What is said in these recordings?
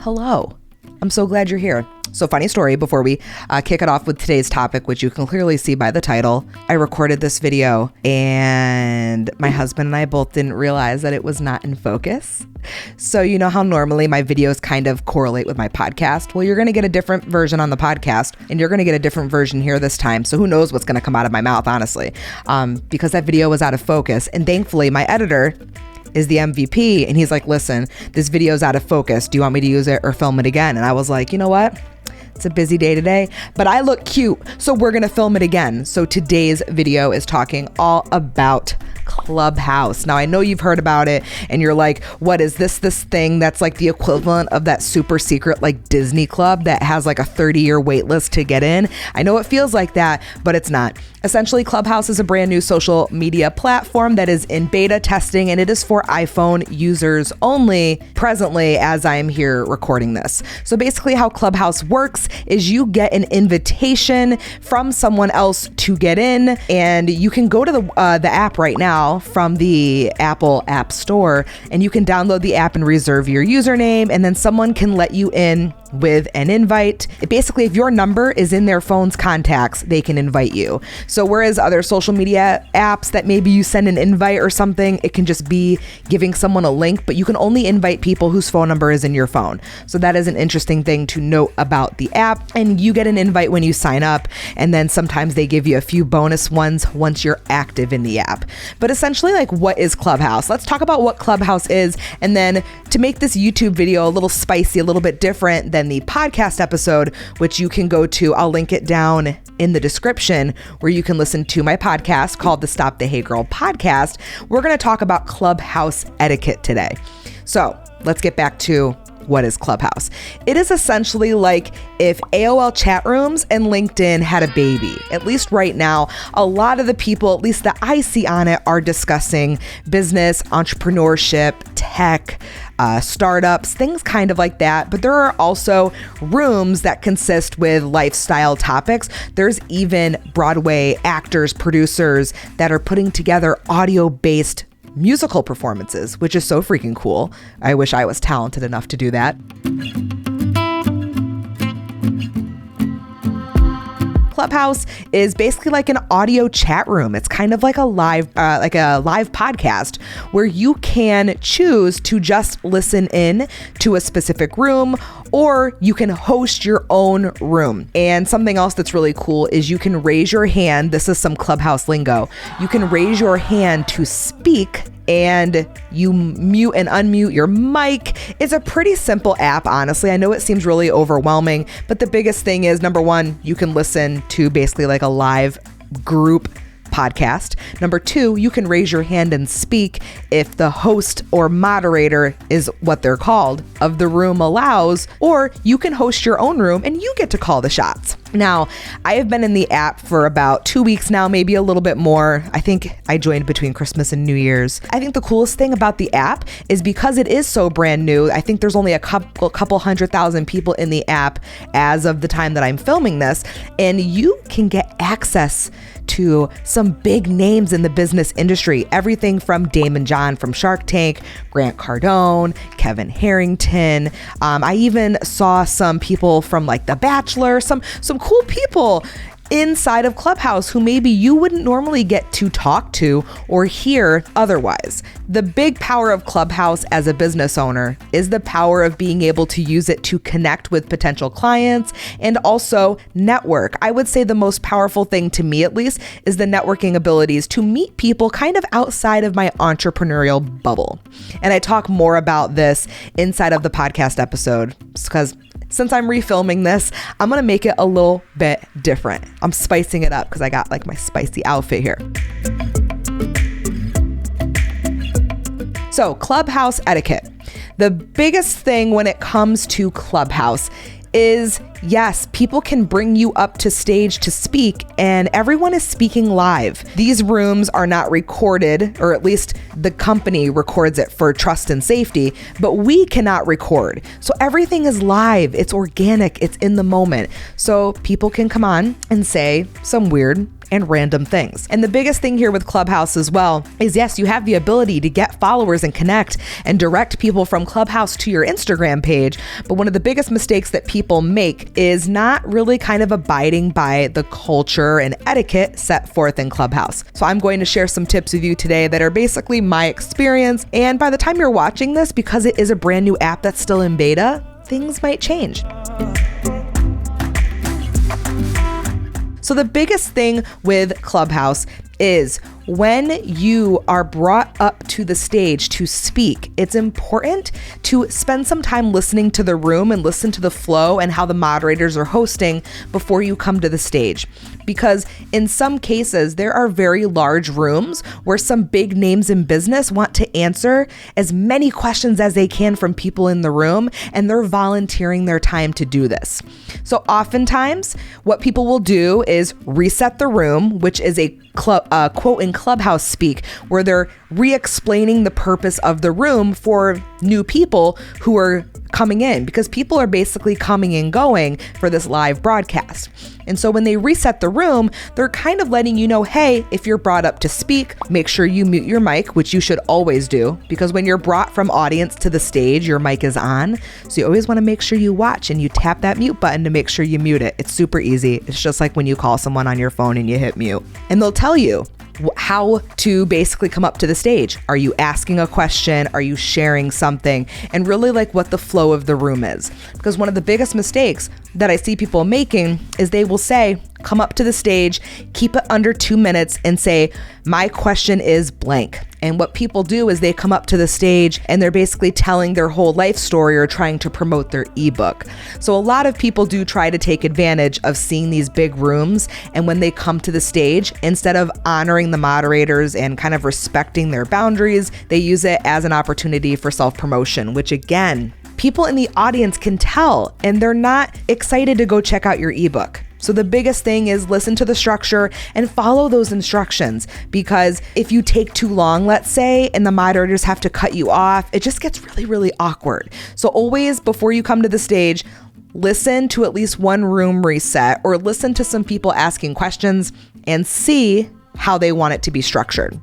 hello. I'm so glad you're here. So funny story before we kick it off with today's topic, which you can clearly see by the title. I recorded this video and my husband and I both didn't realize that it was not in focus. So you know how normally my videos kind of correlate with my podcast? Well, you're going to get a different version on the podcast and you're going to get a different version here this time. So who knows what's going to come out of my mouth, honestly, because that video was out of focus. And thankfully my editor is the MVP and he's like, listen, this video's out of focus. Do you want me to use it or film it again? And I was like, you know what? It's a busy day today, but I look cute, so we're gonna film it again. So today's video is talking all about Clubhouse. Now I know you've heard about it and you're like, what is this thing that's like the equivalent of that super secret like Disney club that has like a 30-year wait list to get in? I know it feels like that, but it's not. Essentially, Clubhouse is a brand new social media platform that is in beta testing and it is for iPhone users only presently as I am here recording this. So basically how Clubhouse works is you get an invitation from someone else to get in, and you can go to the app right now from the Apple App Store and you can download the app and reserve your username, and then someone can let you in with an invite. Basically, if your number is in their phone's contacts, they can invite you. So whereas other social media apps that maybe you send an invite or something, it can just be giving someone a link, but you can only invite people whose phone number is in your phone. So that is an interesting thing to note about the app. And you get an invite when you sign up, and then sometimes they give you a few bonus ones once you're active in the app. But essentially, like, what is Clubhouse? Let's talk about what Clubhouse is, and then to make this YouTube video a little spicy, a little bit different than the podcast episode, which you can go to, I'll link it down in the description, where you can listen to my podcast called the Stop the Hey Girl podcast. We're going to talk about Clubhouse etiquette today. So let's get back to what is Clubhouse. It is essentially like if AOL chat rooms and LinkedIn had a baby. At least right now, a lot of the people, at least that I see on it, are discussing business, entrepreneurship, tech, startups, things kind of like that. But there are also rooms that consist with lifestyle topics. There's even Broadway actors, producers that are putting together audio-based musical performances, which is so freaking cool. I wish I was talented enough to do that. Clubhouse is basically like an audio chat room. It's kind of like a live podcast where you can choose to just listen in to a specific room, or you can host your own room. And something else that's really cool is you can raise your hand. This is some Clubhouse lingo. You can raise your hand to speak, and you mute and unmute your mic. It's a pretty simple app, honestly. I know it seems really overwhelming, but the biggest thing is, number one, you can listen to basically like a live group podcast. Number two, you can raise your hand and speak if the host or moderator is what they're called of the room allows, or you can host your own room and you get to call the shots. Now, I have been in the app for about 2 weeks now, maybe a little bit more. I think I joined between Christmas and New Year's. I think the coolest thing about the app is because it is so brand new. I think there's only a couple 100,000 people in the app as of the time that I'm filming this, and you can get access to some big names in the business industry. Everything from Damon John from Shark Tank, Grant Cardone, Kevin Harrington. I even saw some people from like The Bachelor, some cool people inside of Clubhouse who maybe you wouldn't normally get to talk to or hear otherwise. The big power of Clubhouse as a business owner is the power of being able to use it to connect with potential clients and also network. I would say the most powerful thing, to me at least, is the networking abilities to meet people kind of outside of my entrepreneurial bubble. And I talk more about this inside of the podcast episode because since I'm refilming this, I'm going to make it a little bit different. I'm spicing it up because I got like my spicy outfit here. So, Clubhouse etiquette. The biggest thing when it comes to Clubhouse is yes, people can bring you up to stage to speak, and everyone is speaking live. These rooms are not recorded, or at least the company records it for trust and safety, but we cannot record. So everything is live, it's organic, it's in the moment. So people can come on and say some weird and random things. And the biggest thing here with Clubhouse as well is, yes, you have the ability to get followers and connect and direct people from Clubhouse to your Instagram page. But one of the biggest mistakes that people make is not really kind of abiding by the culture and etiquette set forth in Clubhouse. So I'm going to share some tips with you today that are basically my experience. And by the time you're watching this, because it is a brand new app that's still in beta, things might change. So the biggest thing with Clubhouse is when you are brought up to the stage to speak, it's important to spend some time listening to the room and listen to the flow and how the moderators are hosting before you come to the stage. Because in some cases, there are very large rooms where some big names in business want to answer as many questions as they can from people in the room, and they're volunteering their time to do this. So oftentimes, what people will do is reset the room, which is a quote in Clubhouse speak, where they're re-explaining the purpose of the room for new people who are coming in, because people are basically coming and going for this live broadcast. And so when they reset the room, they're kind of letting you know, hey, if you're brought up to speak, make sure you mute your mic, which you should always do, because when you're brought from audience to the stage, your mic is on. So you always want to make sure you watch and you tap that mute button to make sure you mute it. It's super easy. It's just like when you call someone on your phone and you hit mute. And they'll tell you how to basically come up to the stage. Are you asking a question? Are you sharing something? And really like what the flow of the room is. Because one of the biggest mistakes that I see people making is they will say, come up to the stage, keep it under 2 minutes and say, my question is blank. And what people do is they come up to the stage and they're basically telling their whole life story or trying to promote their ebook. So a lot of people do try to take advantage of seeing these big rooms. And when they come to the stage, instead of honoring the moderators and kind of respecting their boundaries, they use it as an opportunity for self-promotion, which again, people in the audience can tell, and they're not excited to go check out your ebook. So the biggest thing is listen to the structure and follow those instructions, because if you take too long, let's say, and the moderators have to cut you off, it just gets really, really awkward. So always, before you come to the stage, listen to at least one room reset or listen to some people asking questions and see how they want it to be structured.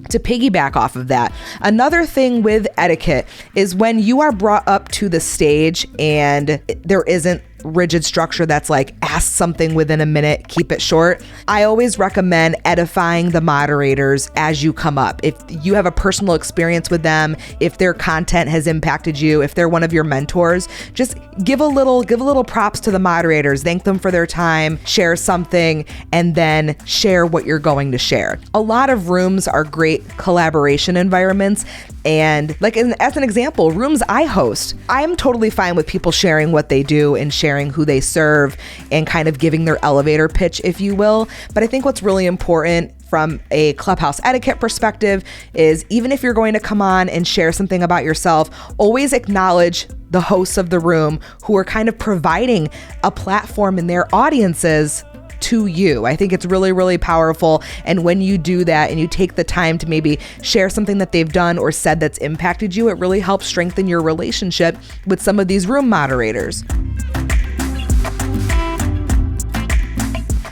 To piggyback off of that, another thing with etiquette is when you are brought up to the stage and there isn't rigid structure that's like ask something within a minute, keep it short. I always recommend edifying the moderators as you come up. If you have a personal experience with them, if their content has impacted you, if they're one of your mentors, just give a little props to the moderators, thank them for their time, share something, and then share what you're going to share. A lot of rooms are great collaboration environments. And like as an example, rooms I host, I'm totally fine with people sharing what they do and sharing who they serve and kind of giving their elevator pitch, if you will. But I think what's really important from a Clubhouse etiquette perspective is, even if you're going to come on and share something about yourself, always acknowledge the hosts of the room who are kind of providing a platform in their audiences to you. I think it's really, really powerful. And when you do that and you take the time to maybe share something that they've done or said that's impacted you, it really helps strengthen your relationship with some of these room moderators.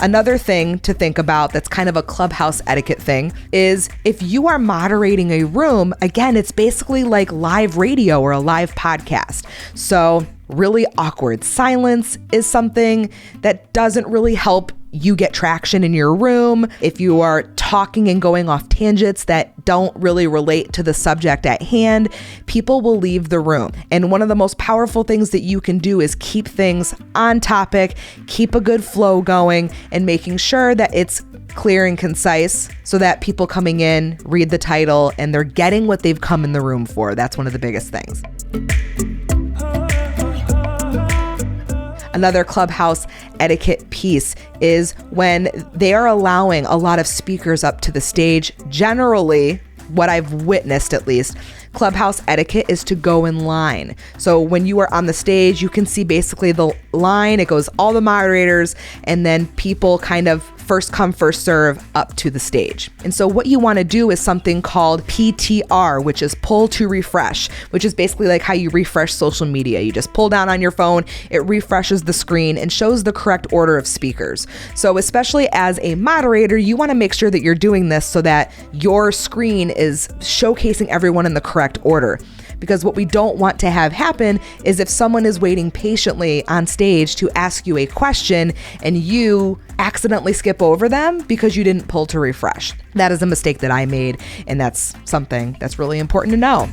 Another thing to think about that's kind of a Clubhouse etiquette thing is if you are moderating a room, again, it's basically like live radio or a live podcast. So really awkward silence is something that doesn't really help you get traction in your room. If you are talking and going off tangents that don't really relate to the subject at hand, people will leave the room. And one of the most powerful things that you can do is keep things on topic, keep a good flow going, and making sure that it's clear and concise so that people coming in read the title and they're getting what they've come in the room for. That's one of the biggest things. Another Clubhouse etiquette piece is when they are allowing a lot of speakers up to the stage. Generally, what I've witnessed at least, Clubhouse etiquette is to go in line. So when you are on the stage, you can see basically the line. It goes all the moderators, and then people kind of first come, first serve up to the stage. And so what you want to do is something called PTR, which is pull to refresh, which is basically like how you refresh social media. You just pull down on your phone, it refreshes the screen and shows the correct order of speakers. So especially as a moderator, you want to make sure that you're doing this so that your screen is showcasing everyone in the correct order. Because what we don't want to have happen is if someone is waiting patiently on stage to ask you a question and you accidentally skip over them because you didn't pull to refresh. That is a mistake that I made, and that's something that's really important to know.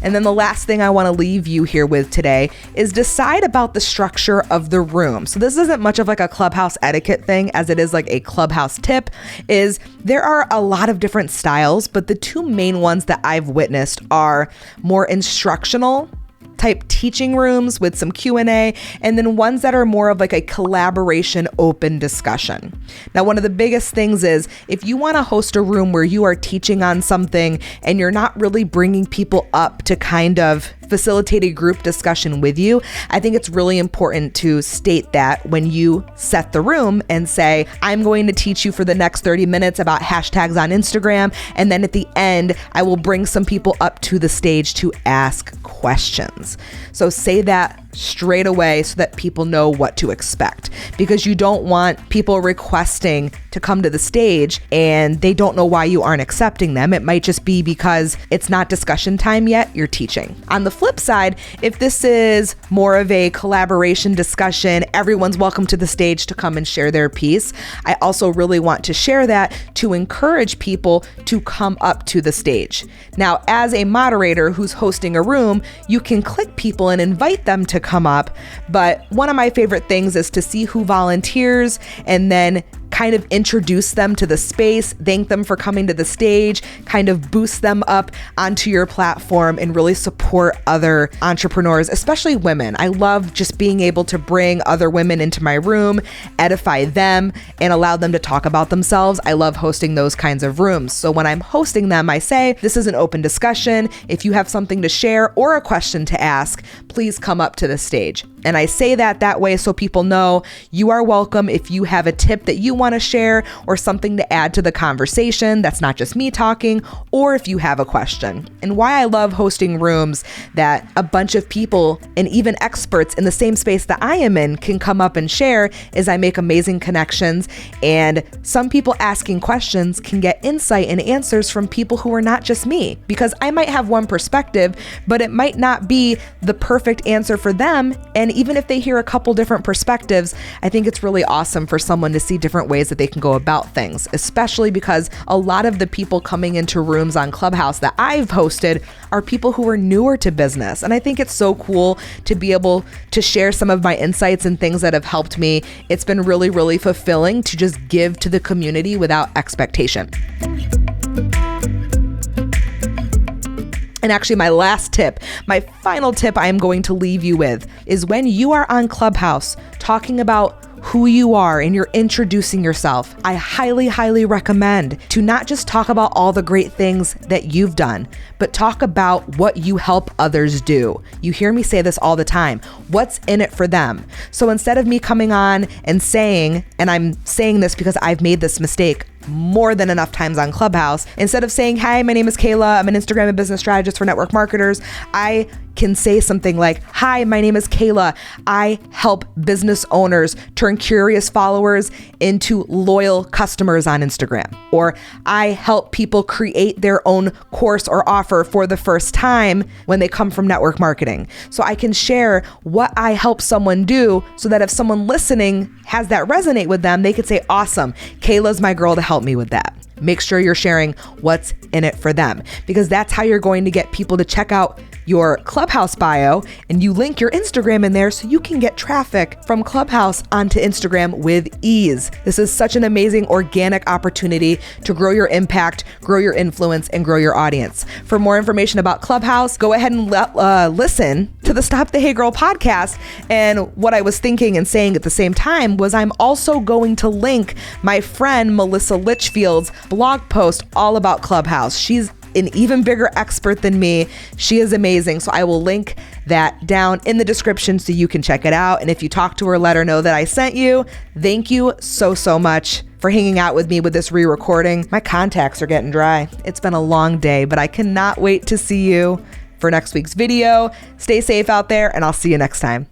And then the last thing I want to leave you here with today is decide about the structure of the room. So this isn't much of like a Clubhouse etiquette thing as it is like a Clubhouse tip. Is there are a lot of different styles, but the two main ones that I've witnessed are more instructional type teaching rooms with some Q&A, and then ones that are more of like a collaboration open discussion. Now, one of the biggest things is if you want to host a room where you are teaching on something and you're not really bringing people up to kind of facilitate a group discussion with you, I think it's really important to state that when you set the room and say, I'm going to teach you for the next 30 minutes about hashtags on Instagram, and then at the end, I will bring some people up to the stage to ask questions. So say that straight away so that people know what to expect, because you don't want people requesting to come to the stage and they don't know why you aren't accepting them. It might just be because it's not discussion time yet, you're teaching. On the flip side, if this is more of a collaboration discussion, everyone's welcome to the stage to come and share their piece. I also really want to share that to encourage people to come up to the stage. Now, as a moderator who's hosting a room, you can click people and invite them to come up. But one of my favorite things is to see who volunteers and then kind of introduce them to the space, thank them for coming to the stage, kind of boost them up onto your platform and really support other entrepreneurs, especially women. I love just being able to bring other women into my room, edify them, and allow them to talk about themselves. I love hosting those kinds of rooms. So when I'm hosting them, I say, this is an open discussion. If you have something to share or a question to ask, please come up to the stage. And I say that way so people know you are welcome. If you have a tip that you want to share or something to add to the conversation that's not just me talking, or if you have a question. And why I love hosting rooms that a bunch of people and even experts in the same space that I am in can come up and share is I make amazing connections, and some people asking questions can get insight and answers from people who are not just me, because I might have one perspective, but it might not be the perfect answer for them. And even if they hear a couple different perspectives, I think it's really awesome for someone to see different ways that they can go about things, especially because a lot of the people coming into rooms on Clubhouse that I've hosted are people who are newer to business. And I think it's so cool to be able to share some of my insights and things that have helped me. It's been really, really fulfilling to just give to the community without expectation. And actually, my last tip, my final tip I'm going to leave you with is when you are on Clubhouse talking about who you are and you're introducing yourself, I highly, highly recommend to not just talk about all the great things that you've done, but talk about what you help others do. You hear me say this all the time. What's in it for them? So instead of me coming on and saying, and I'm saying this because I've made this mistake more than enough times on Clubhouse, instead of saying, hi, my name is Kayla, I'm an Instagram and business strategist for network marketers, I can say something like, hi, my name is Kayla. I help business owners turn curious followers into loyal customers on Instagram. Or I help people create their own course or offer for the first time when they come from network marketing. So I can share what I help someone do so that if someone listening has that resonate with them, they could say, awesome, Kayla's my girl to help me with that. Make sure you're sharing what's in it for them, because that's how you're going to get people to check out your Clubhouse bio and you link your Instagram in there so you can get traffic from Clubhouse onto Instagram with ease. This is such an amazing organic opportunity to grow your impact, grow your influence, and grow your audience. For more information about Clubhouse, go ahead and listen to the Stop the Hey Girl podcast. And what I was thinking and saying at the same time was I'm also going to link my friend Melissa Litchfield's blog post all about Clubhouse. She's an even bigger expert than me. She is amazing. So I will link that down in the description so you can check it out. And if you talk to her, let her know that I sent you. Thank you so much for hanging out with me with this re-recording. My contacts are getting dry. It's been a long day, but I cannot wait to see you for next week's video. Stay safe out there, and I'll see you next time.